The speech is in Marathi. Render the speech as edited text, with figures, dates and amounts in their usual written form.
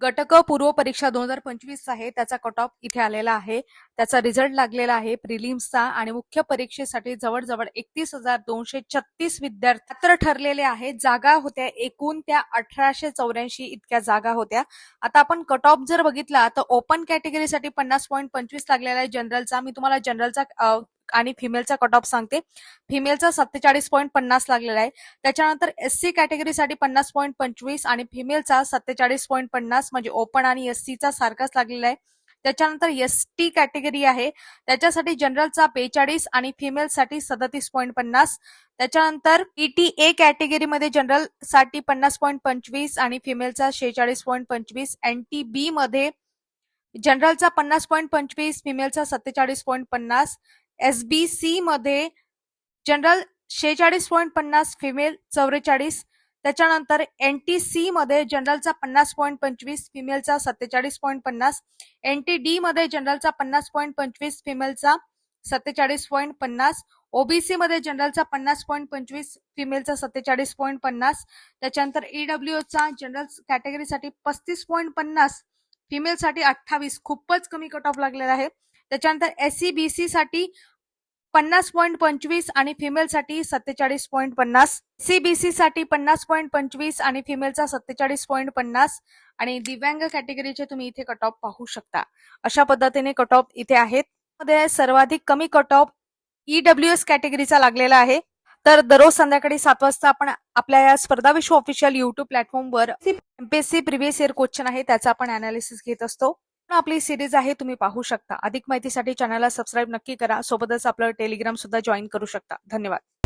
गटक पूर्व परीक्षा 2025 आहे त्याचा कट ऑफ इथे आलेला आहे. त्याचा रिझल्ट लागलेला आहे प्रिलिम्सचा आणि मुख्य परीक्षेसाठी जवळजवळ 31,236 विद्यार्थी पात्र ठरलेले आहेत. जागा होत्या एकूण त्या 1884 इतक्या जागा होत्या. आता आपण कट ऑफ जर बघितला तर ओपन कॅटेगरीसाठी 50.25 लागलेला आहे जनरलचा. मी तुम्हाला जनरलचा आणि फिमेलचा कट ऑफ सांगते. फिमेलचा 47.50 लागलेला आहे. त्याच्यानंतर एससी कॅटेगरीसाठी 50.25 आणि फिमेलचा 47.50 म्हणजे ओपन आणि एससीचा सारखाच लागलेला आहे. त्याच्यानंतर एसटी कॅटेगरी आहे त्याच्यासाठी जनरलचा 42 आणि फिमेलसाठी 37.50. त्याच्यानंतर ईटीए कॅटेगरीमध्ये जनरल साठी 50.25 आणि फिमेलचा 46.25. एनटीबी मध्ये जनरलचा 50.25 फिमेलचा 47.50. एसबीसी मध्ये जनरल 46.50 फिमेल 44. त्याच्यानंतर एनटीसी मध्ये जनरलचा 50.25 फिमेलचा 47.50. एनटीडी मध्ये जनरलचा 50.25 फिमेलचा 47.50. ओबीसी मध्ये जनरलचा 50.25 फिमेलचा 47.50. त्याच्यानंतर ईडब्ल्यूचा जनरल कॅटेगरीसाठी 35.50 फिमेलसाठी 28. खूपच कमी कट ऑफ लागलेला आहे. त्याच्यानंतर एससीबीसी साठी 50.25 आणि फिमेलसाठी 47.50. सीबीसी साठी 50.25 आणि फिमेलचा 47.50 आणि दिव्यांग कॅटेगरीचे तुम्ही इथे कट ऑफ पाहू शकता. अशा पद्धतीने कट ऑफ इथे आहेत. मध्ये सर्वाधिक कमी कट ऑफ ईडब्ल्यूएस कॅटेगरीचा लागलेला आहे. तर दररोज संध्याकाळी 7 वाजता आपण आपल्या या स्पर्धा विश्व ऑफिशियल युट्यूब प्लॅटफॉर्मवर एमपीएससी प्रिव्हियस इयर क्वेश्चन आहे त्याचा आपण अनालिसिस घेत असतो. आपली सिरीज आहे तुम्ही पाहू शकता. अधिक माहितीसाठी चॅनलला सबस्क्राईब नक्की करा. सोबतच आपलं टेलिग्राम सुद्धा जॉईन करू शकता. धन्यवाद.